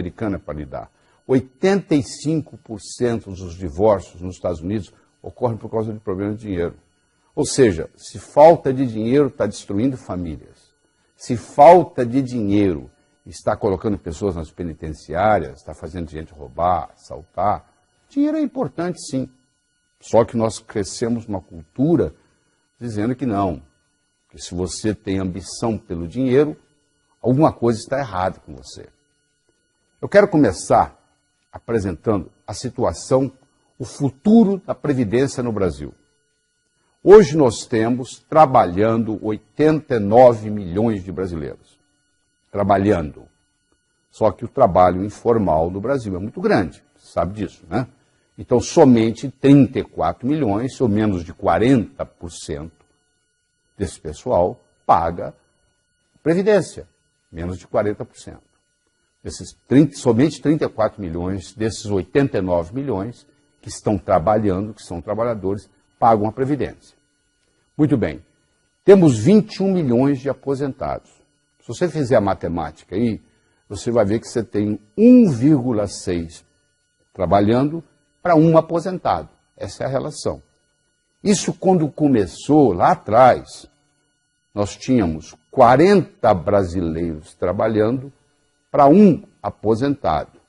americana para lidar. 85% dos divórcios nos Estados Unidos ocorrem por causa de problemas de dinheiro. Ou seja, se falta de dinheiro está destruindo famílias. Se falta de dinheiro está colocando pessoas nas penitenciárias, está fazendo gente roubar, assaltar. Dinheiro é importante, sim. Só que nós crescemos uma cultura dizendo que não. Que se você tem ambição pelo dinheiro, alguma coisa está errada com você. Eu quero começar apresentando a situação, o futuro da Previdência no Brasil. Hoje nós temos trabalhando 89 milhões de brasileiros. Trabalhando. Só que o trabalho informal no Brasil é muito grande, você sabe disso, né? Então somente 34 milhões, ou menos de 40% desse pessoal, paga Previdência, menos de 40%. Somente 34 milhões desses 89 milhões que estão trabalhando, que são trabalhadores, pagam a Previdência. Muito bem, temos 21 milhões de aposentados. Se você fizer a matemática aí, você vai ver que você tem 1,6 trabalhando para um aposentado. Essa é a relação. Isso quando começou lá atrás, nós tínhamos 40 brasileiros trabalhando para um aposentado.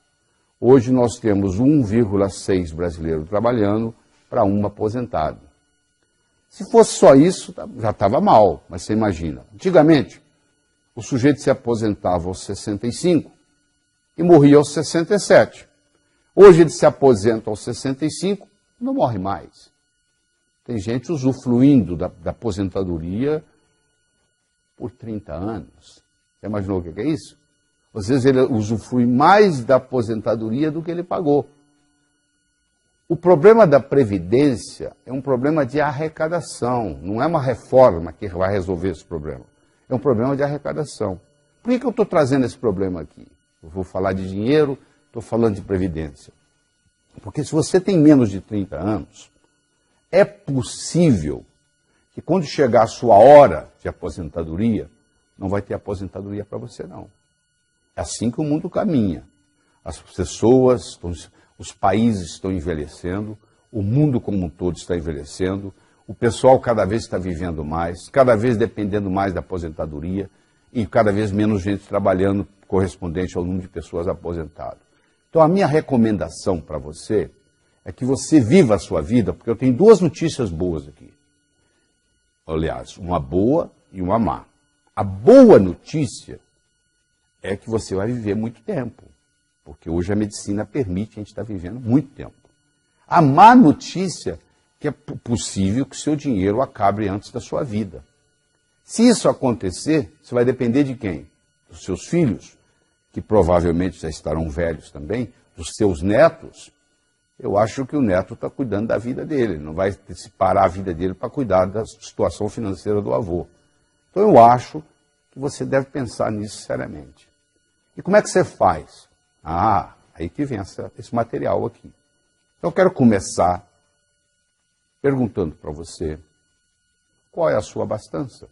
Hoje nós temos 1,6 brasileiros trabalhando para um aposentado. Se fosse só isso, já estava mal, mas você imagina. Antigamente, o sujeito se aposentava aos 65 e morria aos 67. Hoje ele se aposenta aos 65 e não morre mais. Tem gente usufruindo da aposentadoria por 30 anos. Você imaginou o que é isso? Às vezes ele usufrui mais da aposentadoria do que ele pagou. O problema da Previdência é um problema de arrecadação, não é uma reforma que vai resolver esse problema. É um problema de arrecadação. Por que eu estou trazendo esse problema aqui? Eu vou falar de dinheiro, estou falando de Previdência. Porque se você tem menos de 30 anos, é possível que quando chegar a sua hora de aposentadoria, não vai ter aposentadoria para você, não. É assim que o mundo caminha. As pessoas, os países estão envelhecendo, o mundo como um todo está envelhecendo, o pessoal cada vez está vivendo mais, cada vez dependendo mais da aposentadoria e cada vez menos gente trabalhando correspondente ao número de pessoas aposentadas. Então a minha recomendação para você é que você viva a sua vida, porque eu tenho duas notícias boas aqui. Aliás, uma boa e uma má. A boa notícia é que você vai viver muito tempo, porque hoje a medicina permite a gente estar vivendo muito tempo. A má notícia é que é possível que o seu dinheiro acabe antes da sua vida. Se isso acontecer, você vai depender de quem? Dos seus filhos, que provavelmente já estarão velhos também, dos seus netos. Eu acho que o neto está cuidando da vida dele, não vai parar a vida dele para cuidar da situação financeira do avô. Então eu acho que você deve pensar nisso seriamente. E como é que você faz? Aí que vem esse material aqui. Então eu quero começar perguntando para você, qual é a sua abastança?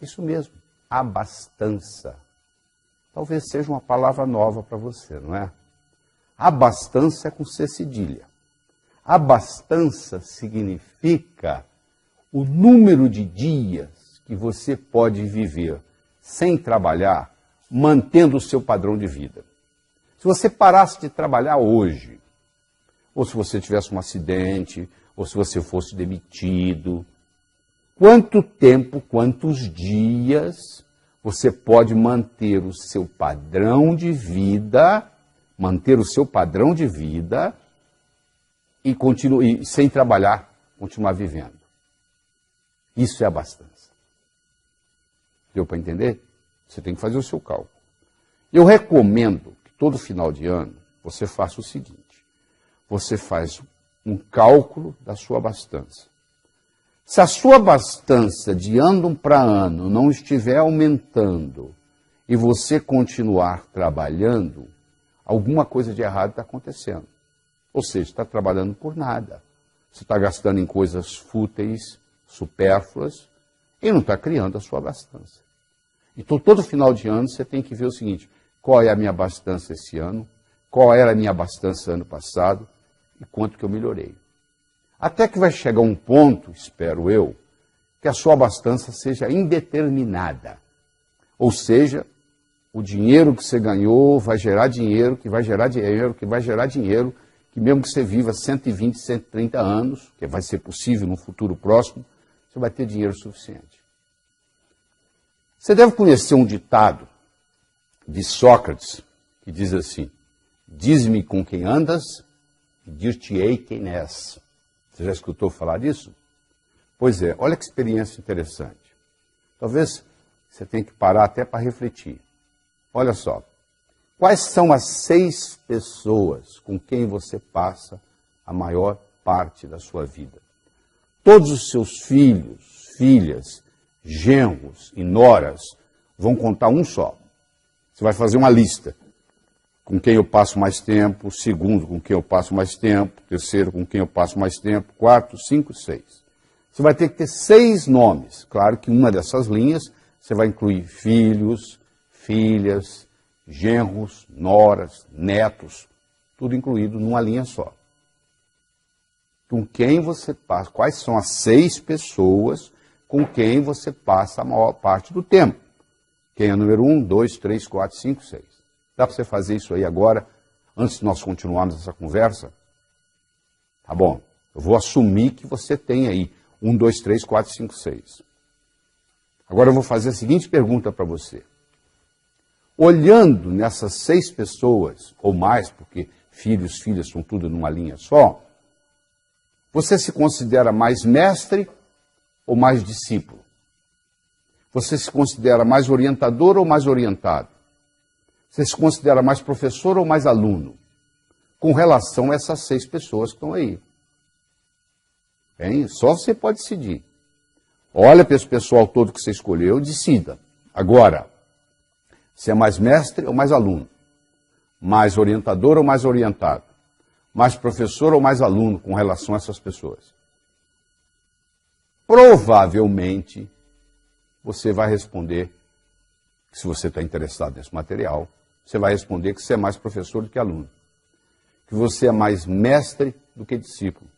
Isso mesmo, abastança. Talvez seja uma palavra nova para você, não é? Abastança é com C cedilha. Abastança significa o número de dias que você pode viver sem trabalhar, mantendo o seu padrão de vida. Se você parasse de trabalhar hoje, ou se você tivesse um acidente, ou se você fosse demitido, quanto tempo, quantos dias você pode manter o seu padrão de vida, e sem trabalhar, continuar vivendo? Isso é abastança. Deu para entender? Você tem que fazer o seu cálculo. Eu recomendo que todo final de ano você faça o seguinte: você faz um cálculo da sua abastança. Se a sua abastança de ano para ano não estiver aumentando e você continuar trabalhando, alguma coisa de errado está acontecendo. Ou seja, está trabalhando por nada. Você está gastando em coisas fúteis, supérfluas, e não está criando a sua abastança. Então, todo final de ano, você tem que ver o seguinte: qual é a minha abastança esse ano, qual era a minha abastança ano passado e quanto que eu melhorei. Até que vai chegar um ponto, espero eu, que a sua abastança seja indeterminada. Ou seja, o dinheiro que você ganhou vai gerar dinheiro, que vai gerar dinheiro, que vai gerar dinheiro, que mesmo que você viva 120, 130 anos, que vai ser possível no futuro próximo, você vai ter dinheiro suficiente. Você deve conhecer um ditado de Sócrates, que diz assim: diz-me com quem andas e dir-te-ei quem és. Você já escutou falar disso? Pois é, olha que experiência interessante. Talvez você tenha que parar até para refletir. Olha só, quais são as 6 pessoas com quem você passa a maior parte da sua vida? Todos os seus filhos, filhas, genros e noras vão contar um só. Você vai fazer uma lista. Com quem eu passo mais tempo, segundo com quem eu passo mais tempo, terceiro com quem eu passo mais tempo, 4, 5, 6. Você vai ter que ter 6 nomes. Claro que uma dessas linhas você vai incluir filhos, filhas, genros, noras, netos, tudo incluído numa linha só. Com quem você passa, quais são as 6 pessoas com quem você passa a maior parte do tempo? Quem é o número 1, 2, 3, 4, 5, 6. Dá para você fazer isso aí agora, antes de nós continuarmos essa conversa? Tá bom, eu vou assumir que você tem aí 1, 2, 3, 4, 5, 6. Agora eu vou fazer a seguinte pergunta para você. Olhando nessas 6 pessoas, ou mais, porque filhos, filhas são tudo numa linha só, você se considera mais mestre ou mais discípulo? Você se considera mais orientador ou mais orientado? Você se considera mais professor ou mais aluno? Com relação a essas 6 pessoas que estão aí. Bem, só você pode decidir. Olha para esse pessoal todo que você escolheu, decida. Agora, você é mais mestre ou mais aluno? Mais orientador ou mais orientado? Mais professor ou mais aluno com relação a essas pessoas? Provavelmente, você vai responder, se você está interessado nesse material, você vai responder que você é mais professor do que aluno. Que você é mais mestre do que discípulo.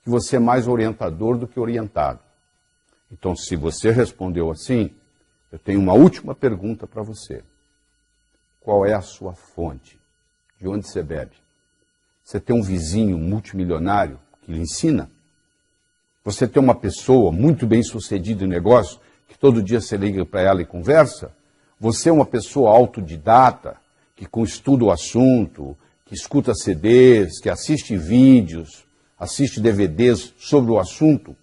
Que você é mais orientador do que orientado. Então, se você respondeu assim, eu tenho uma última pergunta para você. Qual é a sua fonte? De onde você bebe? Você tem um vizinho multimilionário que lhe ensina? Você tem uma pessoa muito bem sucedida em negócio, que todo dia você liga para ela e conversa? Você é uma pessoa autodidata, que estuda o assunto, que escuta CDs, que assiste vídeos, assiste DVDs sobre o assunto?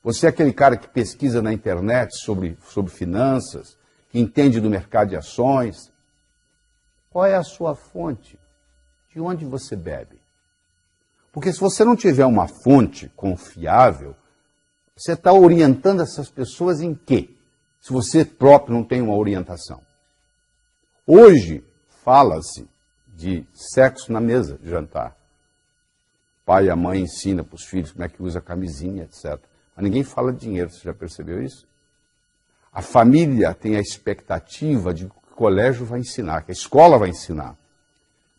Você é aquele cara que pesquisa na internet sobre finanças, que entende do mercado de ações? Qual é a sua fonte? De onde você bebe? Porque se você não tiver uma fonte confiável, você está orientando essas pessoas em quê? Se você próprio não tem uma orientação. Hoje, fala-se de sexo na mesa de jantar. O pai e a mãe ensinam para os filhos como é que usa camisinha, etc. Mas ninguém fala de dinheiro, você já percebeu isso? A família tem a expectativa de que o colégio vai ensinar, que a escola vai ensinar.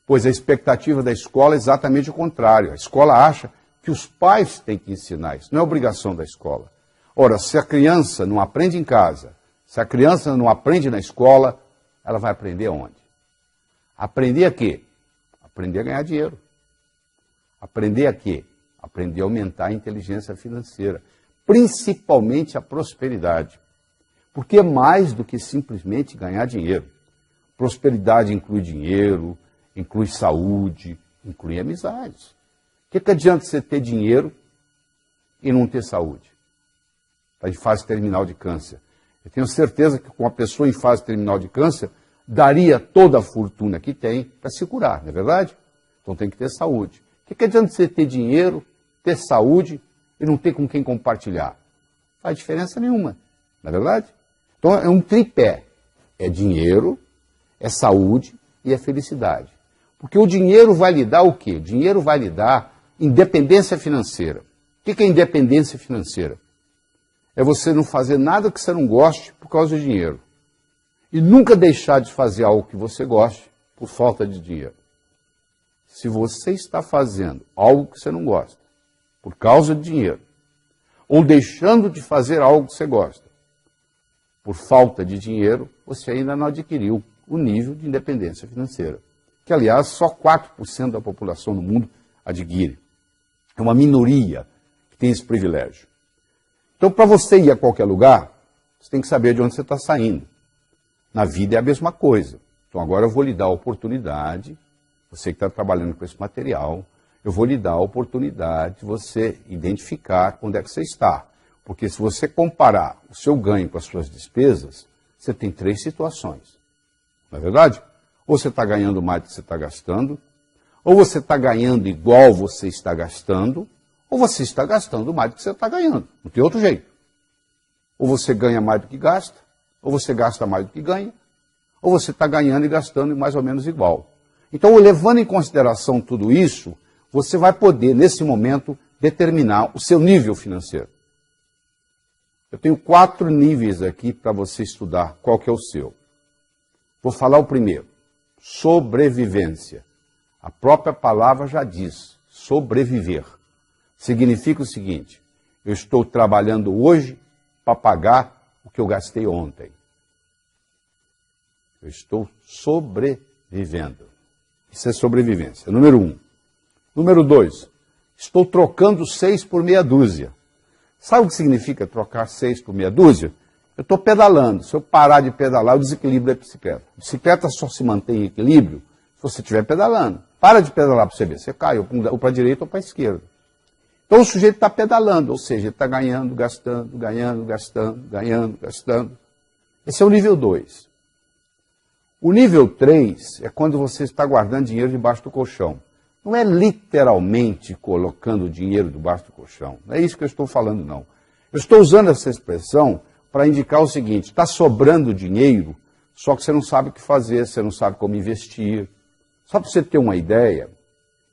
Pois a expectativa da escola é exatamente o contrário. A escola acha que os pais têm que ensinar isso, não é obrigação da escola. Ora, se a criança não aprende em casa, se a criança não aprende na escola, ela vai aprender aonde? Aprender a quê? Aprender a ganhar dinheiro. Aprender a quê? Aprender a aumentar a inteligência financeira, principalmente a prosperidade. Porque é mais do que simplesmente ganhar dinheiro. Prosperidade inclui dinheiro, inclui saúde, inclui amizades. O que adianta você ter dinheiro e não ter saúde? Está em fase terminal de câncer. Eu tenho certeza que com uma pessoa em fase terminal de câncer, daria toda a fortuna que tem para se curar, não é verdade? Então tem que ter saúde. O que adianta você ter dinheiro, ter saúde e não ter com quem compartilhar? Não faz diferença nenhuma, não é verdade? Então é um tripé. É dinheiro, é saúde e é felicidade. Porque o dinheiro vai lhe dar o quê? O dinheiro vai lhe dar independência financeira. O que é independência financeira? É você não fazer nada que você não goste por causa do dinheiro. E nunca deixar de fazer algo que você goste por falta de dinheiro. Se você está fazendo algo que você não gosta por causa de dinheiro, ou deixando de fazer algo que você gosta por falta de dinheiro, você ainda não adquiriu o nível de independência financeira, que, aliás, só 4% da população do mundo adquire. É uma minoria que tem esse privilégio. Então, para você ir a qualquer lugar, você tem que saber de onde você está saindo. Na vida é a mesma coisa. Então, agora eu vou lhe dar a oportunidade, você que está trabalhando com esse material, eu vou lhe dar a oportunidade de você identificar onde é que você está. Porque se você comparar o seu ganho com as suas despesas, você tem 3 situações. Não é verdade? Ou você está ganhando mais do que você está gastando, ou você está ganhando igual você está gastando, ou você está gastando mais do que você está ganhando. Não tem outro jeito. Ou você ganha mais do que gasta, ou você gasta mais do que ganha, ou você está ganhando e gastando mais ou menos igual. Então, levando em consideração tudo isso, você vai poder, nesse momento, determinar o seu nível financeiro. Eu tenho 4 níveis aqui para você estudar qual que é o seu. Vou falar o primeiro, sobrevivência. A própria palavra já diz, sobreviver. Significa o seguinte, eu estou trabalhando hoje para pagar o que eu gastei ontem. Eu estou sobrevivendo. Isso é sobrevivência. Número 1. Número 2. Estou trocando 6 por meia dúzia. Sabe o que significa trocar 6 por meia dúzia? Eu estou pedalando. Se eu parar de pedalar, eu desequilibro a bicicleta. A bicicleta só se mantém em equilíbrio se você estiver pedalando. Para de pedalar para você ver. Você cai ou para a direita ou para a esquerda. Então o sujeito está pedalando, ou seja, ele está ganhando, gastando, ganhando, gastando, ganhando, gastando. Esse é o nível 2. O nível 3 é quando você está guardando dinheiro debaixo do colchão. Não é literalmente colocando dinheiro debaixo do colchão. Não é isso que eu estou falando, não. Eu estou usando essa expressão para indicar o seguinte, está sobrando dinheiro, só que você não sabe o que fazer, você não sabe como investir. Só para você ter uma ideia,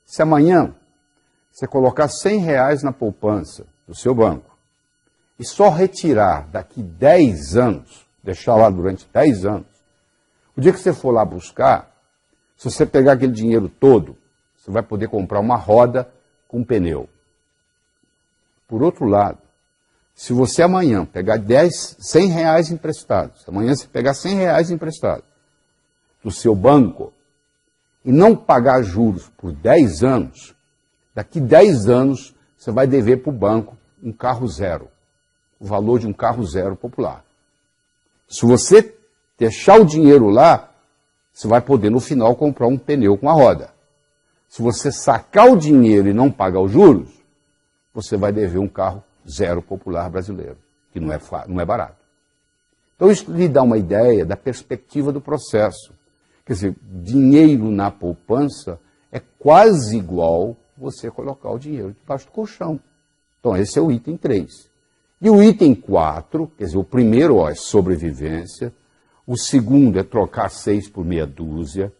se amanhã você colocar R$100 na poupança do seu banco e só retirar daqui 10 anos, deixar lá durante 10 anos, o dia que você for lá buscar, se você pegar aquele dinheiro todo, você vai poder comprar uma roda com pneu. Por outro lado, se você amanhã pegar R$100 emprestados, amanhã você pegar R$100 emprestados do seu banco e não pagar juros por 10 anos, daqui 10 anos você vai dever para o banco um carro zero, o valor de um carro zero popular. Se você deixar o dinheiro lá, você vai poder no final comprar um pneu com a roda. Se você sacar o dinheiro e não pagar os juros, você vai dever um carro zero popular brasileiro, que não é barato. Então isso lhe dá uma ideia da perspectiva do processo. Quer dizer, dinheiro na poupança é quase igual você colocar o dinheiro debaixo do colchão. Então esse é o item 3. E o item 4, quer dizer, o primeiro é sobrevivência, o segundo é trocar 6 por meia dúzia,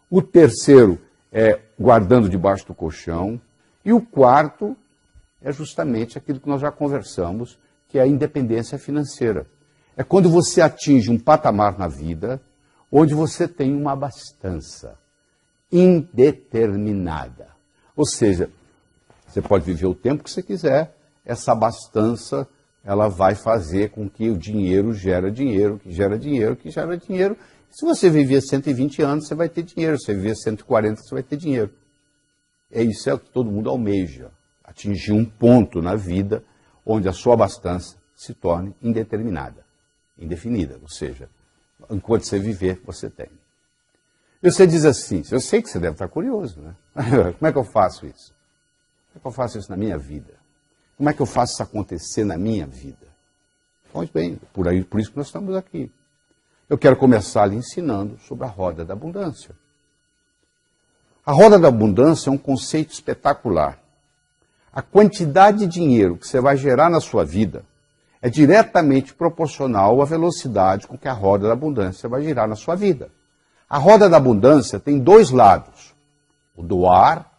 o terceiro é guardando debaixo do colchão, e o quarto é justamente aquilo que nós já conversamos, que é a independência financeira. É quando você atinge um patamar na vida onde você tem uma abastança indeterminada. Ou seja, você pode viver o tempo que você quiser, essa abastança ela vai fazer com que o dinheiro gera dinheiro, que gera dinheiro, que gera dinheiro. Se você viver 120 anos, você vai ter dinheiro. Se você viver 140, você vai ter dinheiro. É isso que todo mundo almeja. Atingir um ponto na vida onde a sua abastança se torne indeterminada, indefinida. Ou seja, enquanto você viver, você tem. E você diz assim, eu sei que você deve estar curioso, né? Como é que eu faço isso? Como é que eu faço isso na minha vida? Como é que eu faço isso acontecer na minha vida? Pois bem, por isso que nós estamos aqui. Eu quero começar lhe ensinando sobre a roda da abundância. A roda da abundância é um conceito espetacular. A quantidade de dinheiro que você vai gerar na sua vida é diretamente proporcional à velocidade com que a roda da abundância vai girar na sua vida. A roda da abundância tem 2 lados, o doar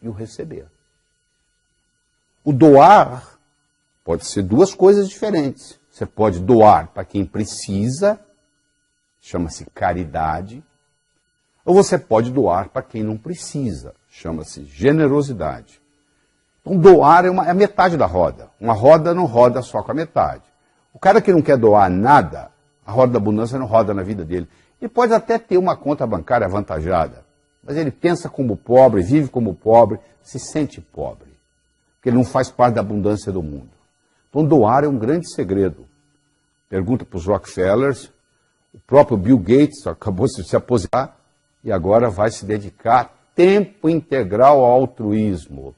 e o receber. O doar pode ser 2 coisas diferentes. Você pode doar para quem precisa chama-se caridade, ou você pode doar para quem não precisa, chama-se generosidade. Então, doar é a metade da roda. Uma roda não roda só com a metade. O cara que não quer doar nada, a roda da abundância não roda na vida dele. Ele pode até ter uma conta bancária avantajada, mas ele pensa como pobre, vive como pobre, se sente pobre, porque ele não faz parte da abundância do mundo. Então, doar é um grande segredo. Pergunta para os Rockefellers, o próprio Bill Gates acabou de se aposentar e agora vai se dedicar tempo integral ao altruísmo,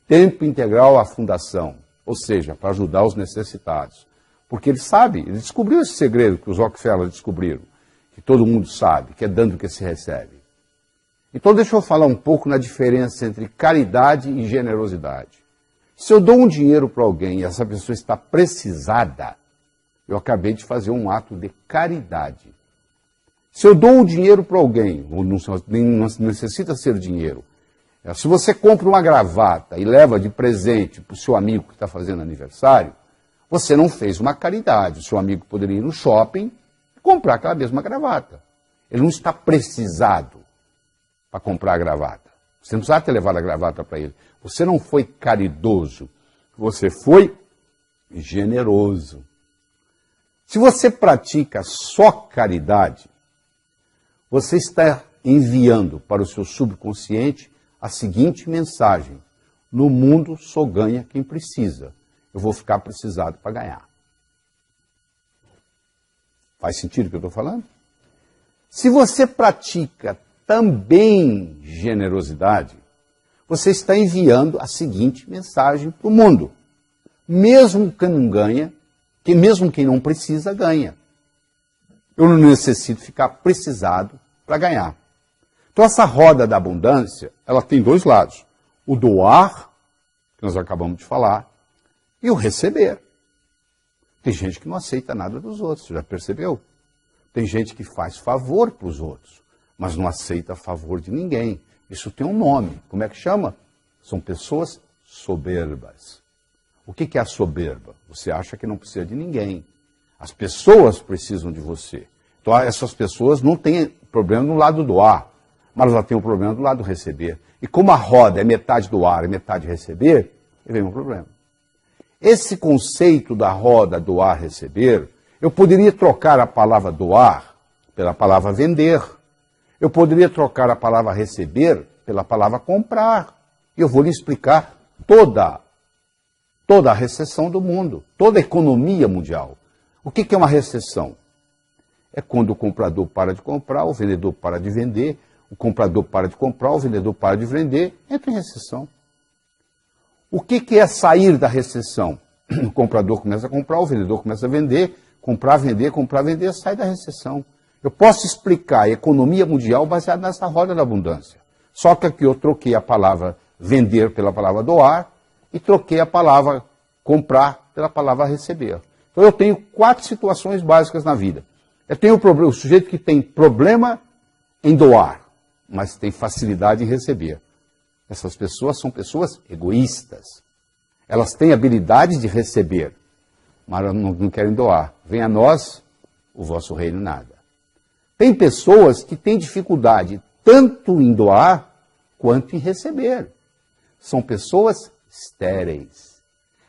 tempo integral à fundação, ou seja, para ajudar os necessitados. Porque ele sabe, ele descobriu esse segredo que os Rockefellers descobriram, que todo mundo sabe, que é dando que se recebe. Então deixa eu falar um pouco na diferença entre caridade e generosidade. Se eu dou um dinheiro para alguém e essa pessoa está precisada, eu acabei de fazer um ato de caridade. Se eu dou um dinheiro para alguém, não necessita ser dinheiro, se você compra uma gravata e leva de presente para o seu amigo que está fazendo aniversário, você não fez uma caridade. O seu amigo poderia ir no shopping e comprar aquela mesma gravata. Ele não está precisado para comprar a gravata. Você não precisa ter levado a gravata para ele. Você não foi caridoso. Você foi generoso. Se você pratica só caridade, você está enviando para o seu subconsciente a seguinte mensagem: no mundo só ganha quem precisa. Eu vou ficar precisado para ganhar. Faz sentido o que eu estou falando? Se você pratica também generosidade, você está enviando a seguinte mensagem para o mundo: mesmo quem não ganha, que mesmo quem não precisa, ganha. Eu não necessito ficar precisado para ganhar. Então essa roda da abundância, ela tem dois lados: o doar, que nós acabamos de falar, e o receber. Tem gente que não aceita nada dos outros, já percebeu? Tem gente que faz favor para os outros, mas não aceita favor de ninguém. Isso tem um nome. Como é que chama? São pessoas soberbas. O que é a soberba? Você acha que não precisa de ninguém. As pessoas precisam de você. Então essas pessoas não têm problema no lado doar, mas elas têm um problema do lado receber. E como a roda é metade doar e metade receber, vem um problema. Esse conceito da roda doar-receber, eu poderia trocar a palavra doar pela palavra vender. Eu poderia trocar a palavra receber pela palavra comprar. E eu vou lhe explicar toda a recessão do mundo, toda a economia mundial. O que é uma recessão? É quando o comprador para de comprar, o vendedor para de vender, o comprador para de comprar, o vendedor para de vender, entra em recessão. O que é sair da recessão? O comprador começa a comprar, o vendedor começa a vender, comprar, vender, sai da recessão. Eu posso explicar a economia mundial baseada nessa roda da abundância. Só que aqui eu troquei a palavra vender pela palavra doar e troquei a palavra comprar pela palavra receber. Então eu tenho 4 situações básicas na vida. Eu tenho o sujeito que tem problema em doar, mas tem facilidade em receber. Essas pessoas são pessoas egoístas. Elas têm habilidade de receber, mas não querem doar. Venha a nós o vosso reino nada. Tem pessoas que têm dificuldade tanto em doar quanto em receber. São pessoas estéreis.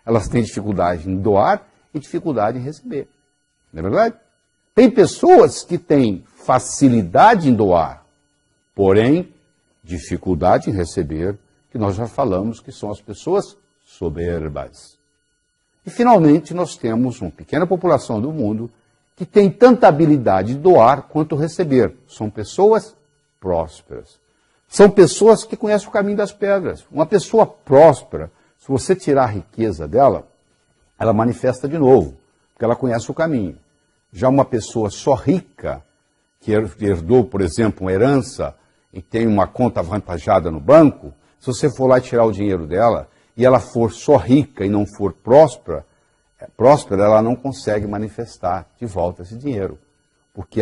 Elas têm dificuldade em doar e dificuldade em receber. Não é verdade? Tem pessoas que têm facilidade em doar, porém dificuldade em receber, que nós já falamos que são as pessoas soberbas. E finalmente nós temos uma pequena população do mundo que tem tanta habilidade de doar quanto receber. São pessoas prósperas. São pessoas que conhecem o caminho das pedras. Uma pessoa próspera, se você tirar a riqueza dela, ela manifesta de novo, porque ela conhece o caminho. Já uma pessoa só rica, que herdou, por exemplo, uma herança e tem uma conta avantajada no banco, se você for lá e tirar o dinheiro dela e ela for só rica e não for próspera, ela não consegue manifestar de volta esse dinheiro. Porque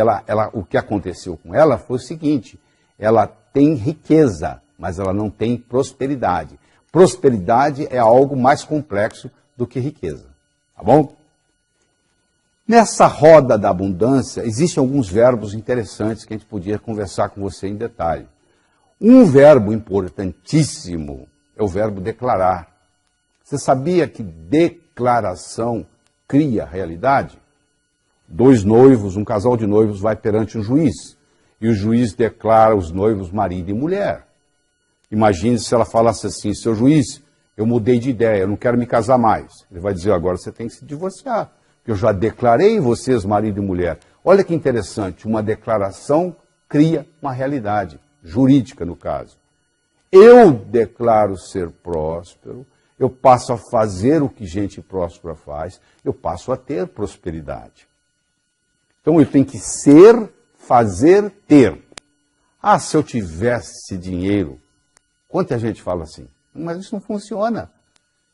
o que aconteceu com ela foi o seguinte: ela tem riqueza, mas ela não tem prosperidade. Prosperidade é algo mais complexo do que riqueza. Tá bom? Nessa roda da abundância, existem alguns verbos interessantes que a gente podia conversar com você em detalhe. Um verbo importantíssimo é o verbo declarar. Você sabia que declaração cria realidade? Dois noivos, um casal de noivos vai perante um juiz, e o juiz declara os noivos marido e mulher. Imagine se ela falasse assim: seu juiz, eu mudei de ideia, eu não quero me casar mais. Ele vai dizer: agora você tem que se divorciar, porque eu já declarei vocês marido e mulher. Olha que interessante, uma declaração cria uma realidade, jurídica no caso. Eu declaro ser próspero, eu passo a fazer o que gente próspera faz, eu passo a ter prosperidade. Então eu tenho que ser, fazer, ter. Ah, se eu tivesse dinheiro. Quanta gente fala assim? Mas isso não funciona.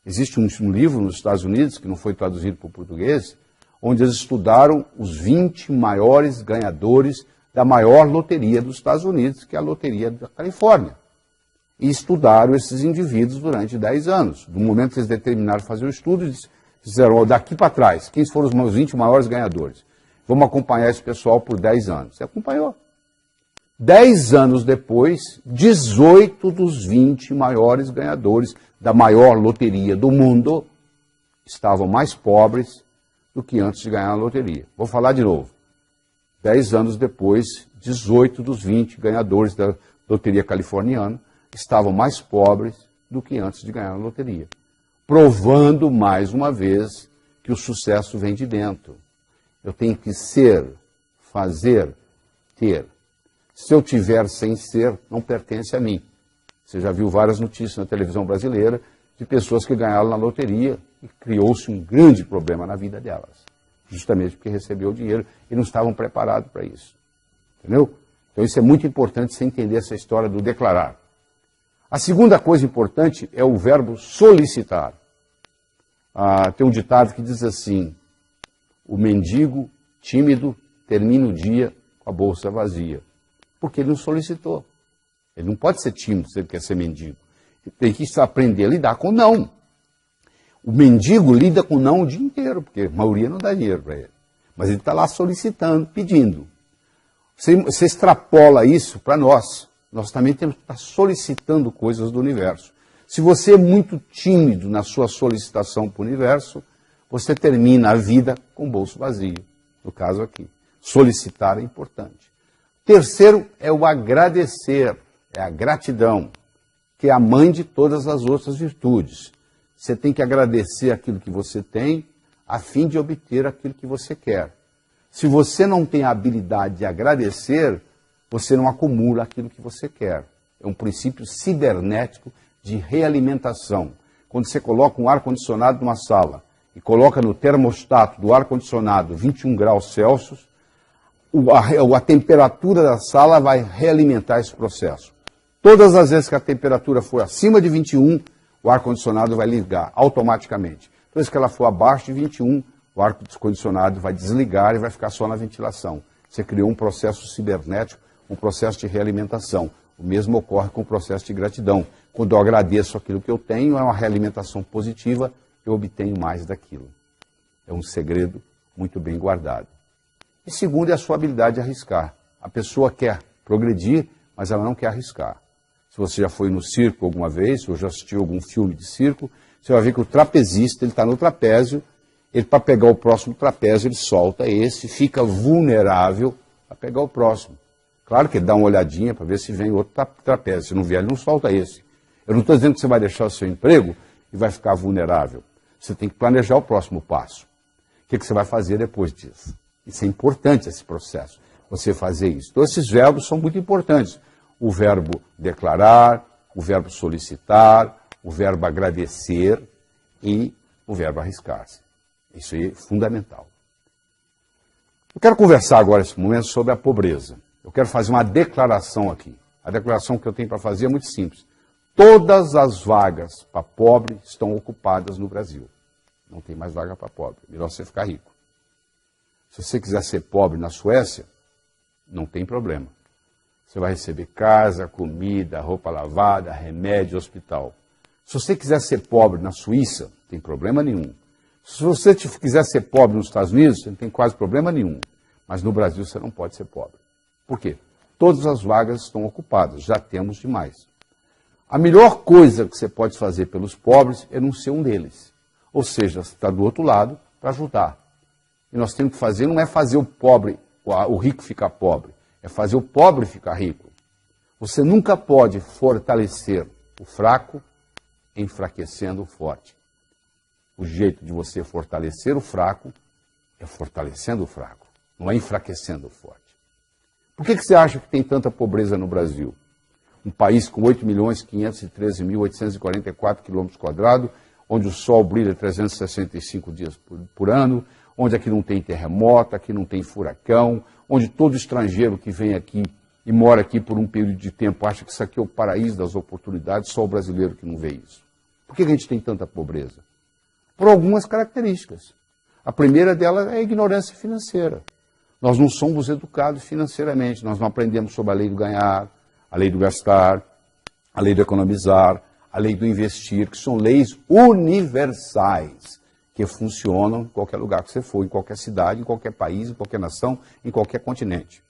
Existe um livro nos Estados Unidos, que não foi traduzido para o português, onde eles estudaram os 20 maiores ganhadores da maior loteria dos Estados Unidos, que é a loteria da Califórnia. E estudaram esses indivíduos durante 10 anos. No momento que eles determinaram fazer o estudo, eles disseram: daqui para trás, quem foram os 20 maiores ganhadores? Vamos acompanhar esse pessoal por 10 anos. Você acompanhou. 10 anos depois, 18 dos 20 maiores ganhadores da maior loteria do mundo estavam mais pobres do que antes de ganhar a loteria. Vou falar de novo. 10 anos depois, 18 dos 20 ganhadores da loteria californiana estavam mais pobres do que antes de ganhar a loteria. Provando, mais uma vez, que o sucesso vem de dentro. Eu tenho que ser, fazer, ter. Se eu tiver sem ser, não pertence a mim. Você já viu várias notícias na televisão brasileira de pessoas que ganharam na loteria e criou-se um grande problema na vida delas. Justamente porque recebeu o dinheiro e não estavam preparados para isso. Entendeu? Então isso é muito importante você entender essa história do declarar. A segunda coisa importante é o verbo solicitar. Tem um ditado que diz assim: o mendigo tímido termina o dia com a bolsa vazia. Porque ele não solicitou. Ele não pode ser tímido se ele quer ser mendigo. Ele tem que aprender a lidar com não. O mendigo lida com não o dia inteiro, porque a maioria não dá dinheiro para ele. Mas ele está lá solicitando, pedindo. Você extrapola isso para nós. Nós também temos que estar solicitando coisas do universo. Se você é muito tímido na sua solicitação para o universo, você termina a vida com o bolso vazio. No caso aqui. Solicitar é importante. Terceiro é o agradecer, é a gratidão, que é a mãe de todas as outras virtudes. Você tem que agradecer aquilo que você tem, a fim de obter aquilo que você quer. Se você não tem a habilidade de agradecer, você não acumula aquilo que você quer. É um princípio cibernético de realimentação. Quando você coloca um ar-condicionado numa sala e coloca no termostato do ar-condicionado 21 graus Celsius, a temperatura da sala vai realimentar esse processo. Todas as vezes que a temperatura for acima de 21, o ar-condicionado vai ligar automaticamente. Toda vez que ela for abaixo de 21, o ar-condicionado vai desligar e vai ficar só na ventilação. Você criou um processo cibernético, um processo de realimentação. O mesmo ocorre com o processo de gratidão. Quando eu agradeço aquilo que eu tenho, é uma realimentação positiva, eu obtenho mais daquilo. É um segredo muito bem guardado. E segundo é a sua habilidade de arriscar. A pessoa quer progredir, mas ela não quer arriscar. Se você já foi no circo alguma vez, ou já assistiu algum filme de circo, você vai ver que o trapezista, ele está no trapézio, ele para pegar o próximo trapézio, ele solta esse, fica vulnerável a pegar o próximo. Claro que ele dá uma olhadinha para ver se vem outro trapézio. Se não vier, ele não solta esse. Eu não estou dizendo que você vai deixar o seu emprego e vai ficar vulnerável. Você tem que planejar o próximo passo. O que você vai fazer depois disso? Isso é importante, esse processo, você fazer isso. Então, esses verbos são muito importantes. O verbo declarar, o verbo solicitar, o verbo agradecer e o verbo arriscar-se. Isso aí é fundamental. Eu quero conversar agora, nesse momento, sobre a pobreza. Eu quero fazer uma declaração aqui. A declaração que eu tenho para fazer é muito simples. Todas as vagas para pobre estão ocupadas no Brasil. Não tem mais vaga para pobre. Melhor você ficar rico. Se você quiser ser pobre na Suécia, não tem problema. Você vai receber casa, comida, roupa lavada, remédio, hospital. Se você quiser ser pobre na Suíça, não tem problema nenhum. Se você quiser ser pobre nos Estados Unidos, você não tem quase problema nenhum. Mas no Brasil você não pode ser pobre. Por quê? Todas as vagas estão ocupadas, já temos demais. A melhor coisa que você pode fazer pelos pobres é não ser um deles. Ou seja, você está do outro lado para ajudar. E nós temos que fazer, não é fazer o pobre, o rico ficar pobre, é fazer o pobre ficar rico. Você nunca pode fortalecer o fraco enfraquecendo o forte. O jeito de você fortalecer o fraco é fortalecendo o fraco, não é enfraquecendo o forte. Por que você acha que tem tanta pobreza no Brasil? Um país com 8.513.844 km², onde o sol brilha 365 dias por ano, onde aqui não tem terremoto, aqui não tem furacão, onde todo estrangeiro que vem aqui e mora aqui por um período de tempo acha que isso aqui é o paraíso das oportunidades, só o brasileiro que não vê isso. Por que a gente tem tanta pobreza? Por algumas características. A primeira delas é a ignorância financeira. Nós não somos educados financeiramente, nós não aprendemos sobre a lei do ganhar, a lei do gastar, a lei do economizar, a lei do investir, que são leis universais, que funcionam em qualquer lugar que você for, em qualquer cidade, em qualquer país, em qualquer nação, em qualquer continente.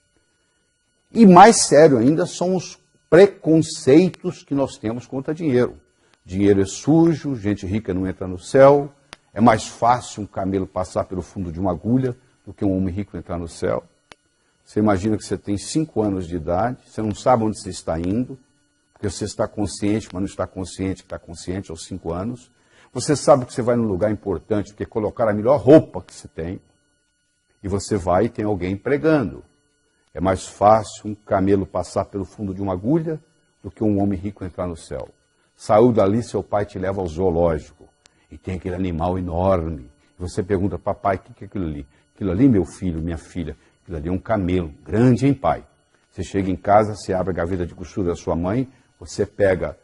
E mais sério ainda são os preconceitos que nós temos contra dinheiro. Dinheiro é sujo, gente rica não entra no céu, é mais fácil um camelo passar pelo fundo de uma agulha do que um homem rico entrar no céu. Você imagina que você tem 5 anos de idade, você não sabe onde você está indo, porque você está consciente, mas não está consciente que está consciente aos 5 anos. Você sabe que você vai num lugar importante, porque colocar a melhor roupa que você tem, e você vai e tem alguém pregando. É mais fácil um camelo passar pelo fundo de uma agulha do que um homem rico entrar no céu. Saiu dali, seu pai te leva ao zoológico, e tem aquele animal enorme. E você pergunta, papai, o que é aquilo ali? Aquilo ali, meu filho, minha filha, aquilo ali é um camelo, grande, hein, pai? Você chega em casa, você abre a gaveta de costura da sua mãe, você pega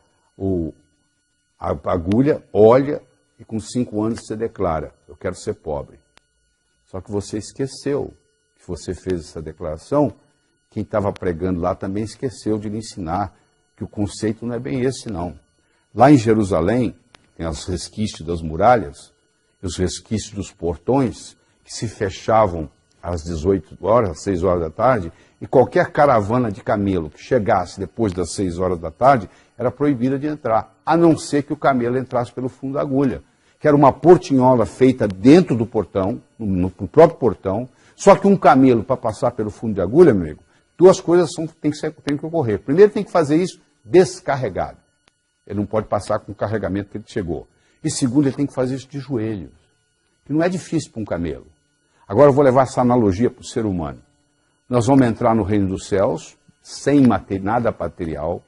a agulha, olha, e com 5 anos você declara, eu quero ser pobre. Só que você esqueceu que você fez essa declaração, quem estava pregando lá também esqueceu de lhe ensinar que o conceito não é bem esse, não. Lá em Jerusalém, tem os resquícios das muralhas, os resquícios dos portões, que se fechavam às 18 horas, às 6 horas da tarde, e qualquer caravana de camelo que chegasse depois das 6 horas da tarde era proibida de entrar, a não ser que o camelo entrasse pelo fundo da agulha, que era uma portinhola feita dentro do portão, no próprio portão, só que um camelo, para passar pelo fundo de agulha, meu amigo, 2 coisas tem que ocorrer. Primeiro, tem que fazer isso descarregado. Ele não pode passar com o carregamento que ele chegou. E segundo, ele tem que fazer isso de joelhos, que não é difícil para um camelo. Agora eu vou levar essa analogia para o ser humano. Nós vamos entrar no reino dos céus, sem nada material,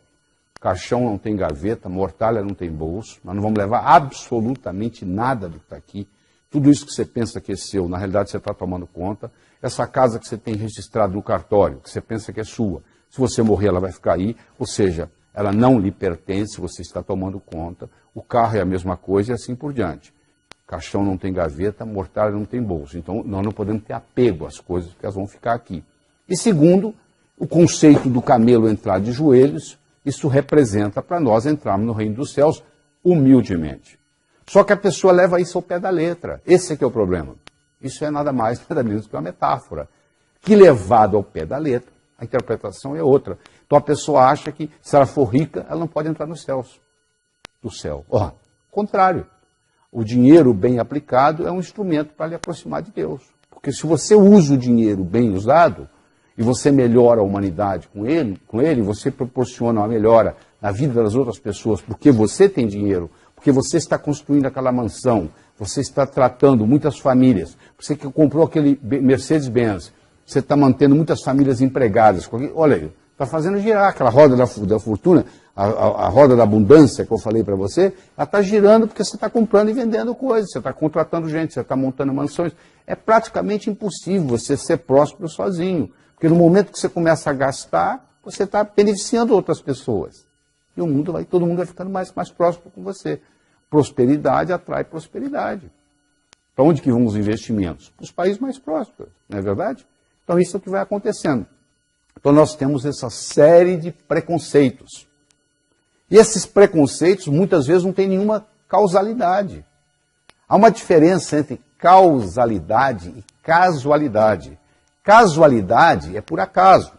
caixão não tem gaveta, mortalha não tem bolso, nós não vamos levar absolutamente nada do que está aqui. Tudo isso que você pensa que é seu, na realidade você está tomando conta. Essa casa que você tem registrado no cartório, que você pensa que é sua, se você morrer ela vai ficar aí, ou seja, ela não lhe pertence, você está tomando conta. O carro é a mesma coisa e assim por diante. Caixão não tem gaveta, mortalha não tem bolso. Então, nós não podemos ter apego às coisas, porque elas vão ficar aqui. E segundo, o conceito do camelo entrar de joelhos, isso representa para nós entrarmos no reino dos céus humildemente. Só que a pessoa leva isso ao pé da letra. Esse é que é o problema. Isso é nada mais, nada menos que uma metáfora. Que levado ao pé da letra, a interpretação é outra. Então a pessoa acha que se ela for rica, ela não pode entrar nos céus. Do céu. Contrário. O dinheiro bem aplicado é um instrumento para lhe aproximar de Deus. Porque se você usa o dinheiro bem usado, e você melhora a humanidade com ele, você proporciona uma melhora na vida das outras pessoas, porque você tem dinheiro, porque você está construindo aquela mansão, você está tratando muitas famílias, você que comprou aquele Mercedes-Benz, você está mantendo muitas famílias empregadas. Olha aí, está fazendo girar aquela roda da fortuna, a roda da abundância que eu falei para você, ela está girando porque você está comprando e vendendo coisas, você está contratando gente, você está montando mansões. É praticamente impossível você ser próspero sozinho, porque no momento que você começa a gastar, você está beneficiando outras pessoas. E todo mundo vai ficando mais próximo com você. Prosperidade atrai prosperidade. Para onde que vão os investimentos? Para os países mais prósperos, não é verdade? Então isso é o que vai acontecendo. Então nós temos essa série de preconceitos. E esses preconceitos muitas vezes não têm nenhuma causalidade. Há uma diferença entre causalidade e casualidade. Casualidade é por acaso.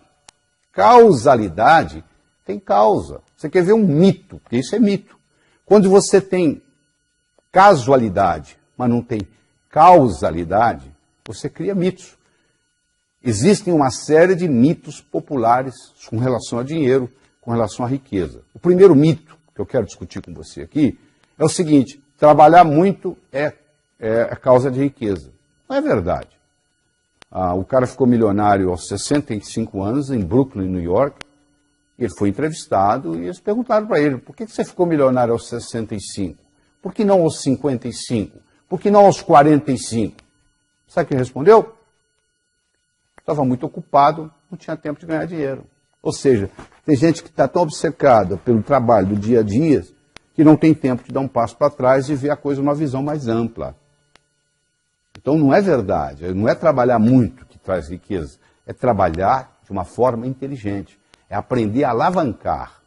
Causalidade tem causa. Você quer ver um mito, porque isso é mito. Quando você tem casualidade, mas não tem causalidade, você cria mitos. Existem uma série de mitos populares com relação a dinheiro, com relação à riqueza. O primeiro mito que eu quero discutir com você aqui é o seguinte: trabalhar muito é causa de riqueza. Não é verdade. O cara ficou milionário aos 65 anos, em Brooklyn, New York. Ele foi entrevistado e eles perguntaram para ele: por que você ficou milionário aos 65? Por que não aos 55? Por que não aos 45? Sabe o que ele respondeu? Estava muito ocupado, não tinha tempo de ganhar dinheiro. Ou seja, tem gente que está tão obcecada pelo trabalho do dia a dia que não tem tempo de dar um passo para trás e ver a coisa numa visão mais ampla. Então não é verdade, não é trabalhar muito que traz riqueza, é trabalhar de uma forma inteligente, é aprender a alavancar.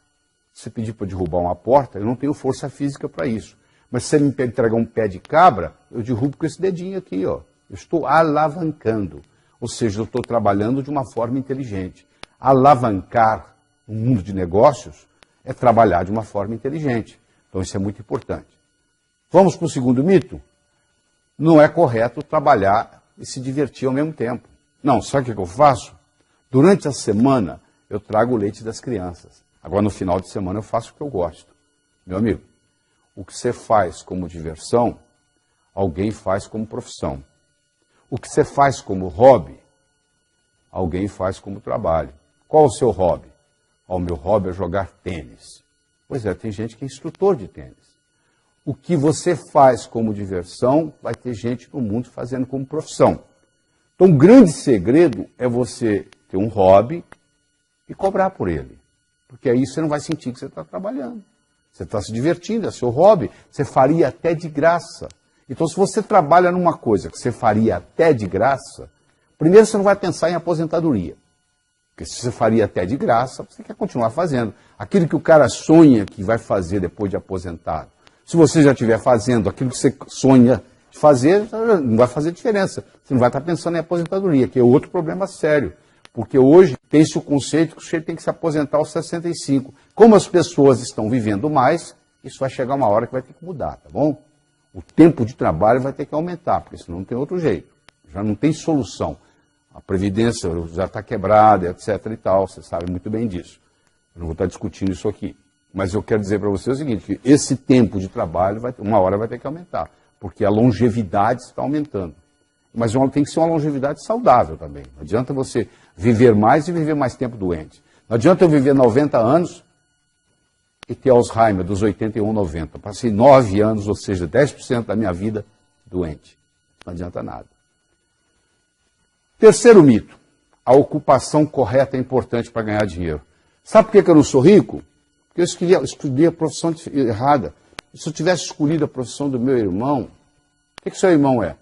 Se você pedir para derrubar uma porta, eu não tenho força física para isso. Mas se você me entregar um pé de cabra, eu derrubo com esse dedinho aqui, ó. Eu estou alavancando. Ou seja, eu estou trabalhando de uma forma inteligente. Alavancar no mundo de negócios é trabalhar de uma forma inteligente. Então isso é muito importante. Vamos para o segundo mito? Não é correto trabalhar e se divertir ao mesmo tempo. Não, sabe o que eu faço? Durante a semana eu trago o leite das crianças. Agora no final de semana eu faço o que eu gosto. Meu amigo, o que você faz como diversão, alguém faz como profissão. O que você faz como hobby, alguém faz como trabalho. Qual o seu hobby? O meu hobby é jogar tênis. Pois é, tem gente que é instrutor de tênis. O que você faz como diversão, vai ter gente no mundo fazendo como profissão. Então, o grande segredo é você ter um hobby e cobrar por ele. Porque aí você não vai sentir que você está trabalhando. Você está se divertindo, é seu hobby. Você faria até de graça. Então, se você trabalha numa coisa que você faria até de graça, primeiro você não vai pensar em aposentadoria. Porque se você faria até de graça, você quer continuar fazendo. Aquilo que o cara sonha que vai fazer depois de aposentado. Se você já estiver fazendo aquilo que você sonha de fazer, não vai fazer diferença. Você não vai estar pensando em aposentadoria, que é outro problema sério. Porque hoje tem-se o conceito que o sujeito tem que se aposentar aos 65. Como as pessoas estão vivendo mais, isso vai chegar uma hora que vai ter que mudar, tá bom? O tempo de trabalho vai ter que aumentar, porque senão não tem outro jeito. Já não tem solução. A Previdência já está quebrada, etc. e tal, você sabe muito bem disso. Eu não vou estar discutindo isso aqui. Mas eu quero dizer para você o seguinte, que esse tempo de trabalho, uma hora vai ter que aumentar, porque a longevidade está aumentando. Mas tem que ser uma longevidade saudável também. Não adianta você viver mais e viver mais tempo doente. Não adianta eu viver 90 anos e ter Alzheimer dos 81, 90. Passei 9 anos, ou seja, 10% da minha vida doente. Não adianta nada. Terceiro mito. A ocupação correta é importante para ganhar dinheiro. Sabe por que eu não sou rico? Porque eu escolhi a profissão errada. Se eu tivesse escolhido a profissão do meu irmão, o que seu irmão é?